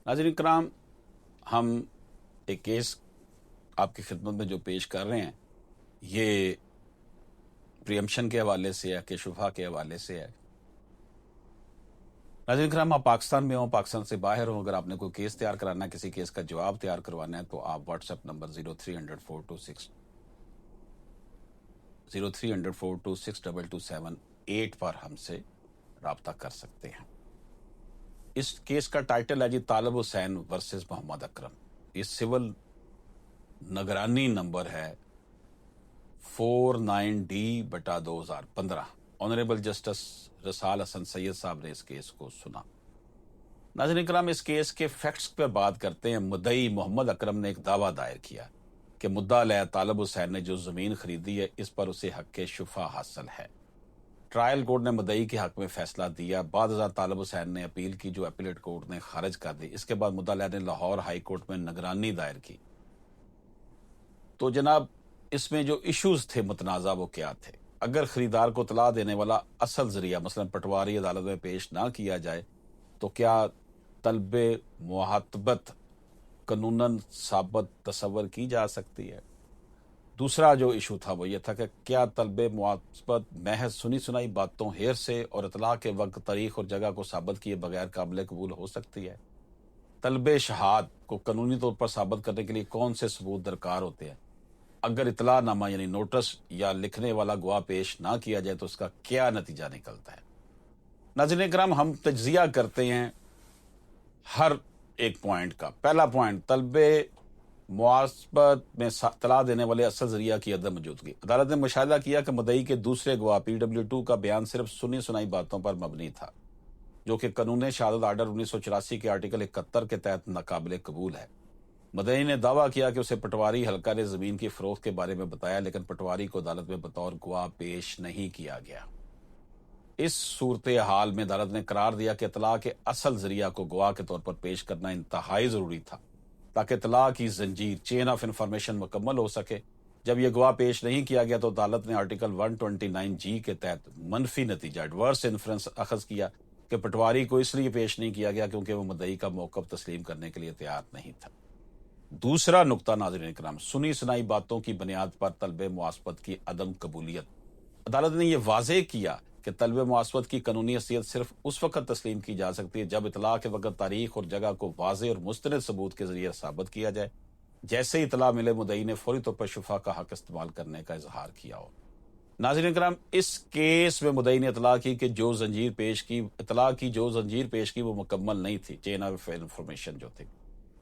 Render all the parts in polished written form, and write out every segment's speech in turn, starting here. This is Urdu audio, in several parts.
ناظرین کرام، ہم ایک کیس آپ کی خدمت میں جو پیش کر رہے ہیں یہ پریمپشن کے حوالے سے ہے کہ شفا کے حوالے سے ہے۔ ناظرین کرام، آپ پاکستان میں ہوں، پاکستان سے باہر ہوں، اگر آپ نے کوئی کیس تیار کرانا ہے، کسی کیس کا جواب تیار کروانا ہے تو آپ واٹس ایپ نمبر 0300-426 پر ہم سے رابطہ کر سکتے ہیں۔ اس کیس کا ٹائٹل ہے جی طالب حسین ورسز محمد اکرم۔ یہ سول نگرانی نمبر ہے 49D/2015۔ آنریبل جسٹس رسال حسن سید صاحب نے اس کیس کو سنا۔ ناظرین کرام، اس کیس کے فیکٹس پر بات کرتے ہیں۔ مدعی محمد اکرم نے ایک دعویٰ دائر کیا کہ مدعا علیہ طالب حسین نے جو زمین خریدی ہے اس پر اسے حق شفا حاصل ہے۔ ٹرائل کورٹ نے مدعی کے حق میں فیصلہ دیا۔ بعد ازاں طالب حسین نے اپیل کی جو اپیلیٹ کورٹ نے خارج کر دی۔ اس کے بعد مدعا علیہ نے لاہور ہائی کورٹ میں نگرانی دائر کی۔ تو جناب، اس میں جو ایشوز تھے متنازع وہ کیا تھے؟ اگر خریدار کو اطلاع دینے والا اصل ذریعہ مثلا پٹواری عدالت میں پیش نہ کیا جائے تو کیا طلب معاتبت قانوناً ثابت تصور کی جا سکتی ہے؟ دوسرا جو ایشو تھا وہ یہ تھا کہ کیا طلب معاتبت محض سنی سنائی باتوں ہیر سے اور اطلاع کے وقت تاریخ اور جگہ کو ثابت کیے بغیر قابل قبول ہو سکتی ہے؟ طلب شہاد کو قانونی طور پر ثابت کرنے کے لیے کون سے ثبوت درکار ہوتے ہیں؟ اگر اطلاع نامہ یعنی نوٹس یا لکھنے والا گواہ پیش نہ کیا جائے تو اس کا کیا نتیجہ نکلتا ہے؟ ناظرین کرام، ہم تجزیہ کرتے ہیں ہر ایک پوائنٹ کا۔ پہلا پوائنٹ، طلب معاتبت میں اطلاع دینے والے اصل ذریعہ کی عدم موجودگی۔ عدالت نے مشاہدہ کیا کہ مدعی کے دوسرے گواہ PW2 کا بیان صرف سنی سنائی باتوں پر مبنی تھا، جو کہ قانون شہادت آرڈر 1984 کے آرٹیکل 71 کے تحت ناقابل قبول ہے۔ مدعی نے دعویٰ کیا کہ اسے پٹواری حلقہ نے زمین کی فروخت کے بارے میں بتایا، لیکن پٹواری کو عدالت میں بطور گواہ پیش نہیں کیا گیا۔ اس صورتحال میں عدالت نے قرار دیا کہ اطلاع کے اصل ذریعہ کو گواہ کے طور پر پیش کرنا انتہائی ضروری تھا تاکہ اطلاع کی زنجیر چین آف انفارمیشن مکمل ہو سکے۔ جب یہ گواہ پیش نہیں کیا گیا تو عدالت نے آرٹیکل 129G کے تحت منفی نتیجہ ایڈورس انفرنس اخذ کیا کہ پٹواری کو اس لیے پیش نہیں کیا گیا کیونکہ وہ مدعی کا موقف تسلیم کرنے کے لیے تیار نہیں تھا۔ دوسرا نقطہ ناظرین کرام، سنی سنائی باتوں کی بنیاد پر طلب معاتبت کی عدم قبولیت۔ عدالت نے یہ واضح کیا کہ طلب معاتبت کی قانونی حیثیت صرف اس وقت تسلیم کی جا سکتی ہے جب اطلاع کے وقت تاریخ اور جگہ کو واضح اور مستند ثبوت کے ذریعے ثابت کیا جائے۔ جیسے اطلاع ملے مدعی نے فوری طور پر شفا کا حق استعمال کرنے کا اظہار کیا ہو۔ ناظرین کرام، اس کیس میں مدعی نے اطلاع کی کہ جو زنجیر پیش کی وہ مکمل نہیں تھی، چین آف انفارمیشن جو تھی،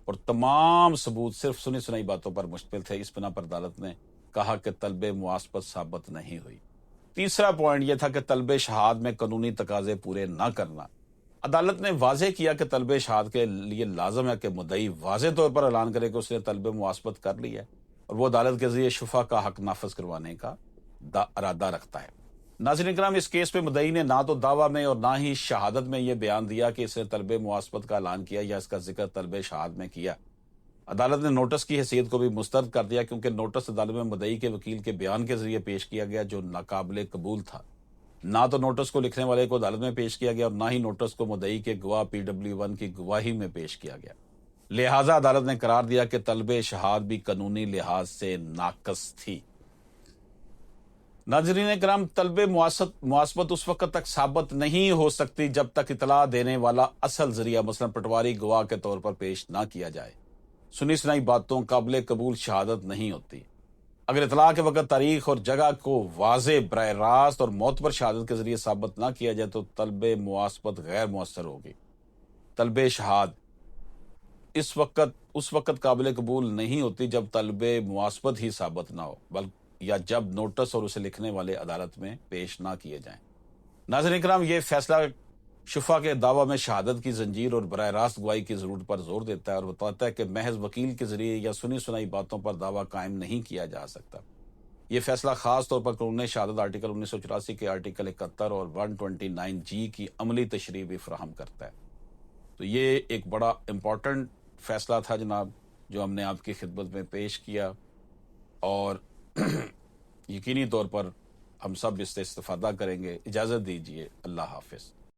اور تمام ثبوت صرف سنی سنائی باتوں پر مشتمل تھے۔ اس بنا پر عدالت نے کہا کہ طلب معاتبت ثابت نہیں ہوئی۔ تیسرا پوائنٹ یہ تھا کہ طلب شہاد میں قانونی تقاضے پورے نہ کرنا۔ عدالت نے واضح کیا کہ طلب شہاد کے لیے لازم ہے کہ مدعی واضح طور پر اعلان کرے کہ اس نے طلب معاتبت کر لی ہے اور وہ عدالت کے ذریعے شفا کا حق نافذ کروانے کا ارادہ رکھتا ہے۔ ناظرین کرام، اس کیس میں مدعی نے نہ تو دعویٰ میں اور نہ ہی شہادت میں یہ بیان دیا کہ اس نے طلب معاتبت کا اعلان کیا یا اس کا ذکر طلب شہاد میں کیا۔ عدالت نے نوٹس کی حیثیت کو بھی مسترد کر دیا کیونکہ نوٹس عدالت میں مدعی کے وکیل کے بیان کے ذریعے پیش کیا گیا جو ناقابل قبول تھا۔ نہ تو نوٹس کو لکھنے والے کو عدالت میں پیش کیا گیا اور نہ ہی نوٹس کو مدعی کے گواہ PW1 کی گواہی میں پیش کیا گیا۔ لہٰذا عدالت نے قرار دیا کہ طلب شہاد بھی قانونی لحاظ سے ناقص تھی۔ ناظرین کرام، طلب معاتبت اس وقت تک ثابت نہیں ہو سکتی جب تک اطلاع دینے والا اصل ذریعہ مثلا پٹواری گواہ کے طور پر پیش نہ کیا جائے۔ سنی سنائی باتوں قابل قبول شہادت نہیں ہوتی۔ اگر اطلاع کے وقت تاریخ اور جگہ کو واضح براہ راست اور معتبر شہادت کے ذریعے ثابت نہ کیا جائے تو طلب معاتبت غیر مؤثر ہوگی۔ طلب شہاد اس وقت قابل قبول نہیں ہوتی جب طلب معاتبت ہی ثابت نہ ہو یا جب نوٹس اور اسے لکھنے والے عدالت میں پیش نہ کیے جائیں۔ ناظرین کرام، یہ فیصلہ شفا کے دعویٰ میں شہادت کی زنجیر اور براہ راست گواہی کی ضرورت پر زور دیتا ہے اور بتاتا ہے کہ محض وکیل کے ذریعے یا سنی سنائی باتوں پر دعویٰ قائم نہیں کیا جا سکتا۔ یہ فیصلہ خاص طور پر قانون شہادت آرٹیکل 1984 کے آرٹیکل 71 اور 129G کی عملی تشریح بھی فراہم کرتا ہے۔ تو یہ ایک بڑا امپورٹنٹ فیصلہ تھا جناب، جو ہم نے آپ کی خدمت میں پیش کیا، اور یقینی طور پر ہم سب اس سے استفادہ کریں گے۔ اجازت دیجیے، اللہ حافظ۔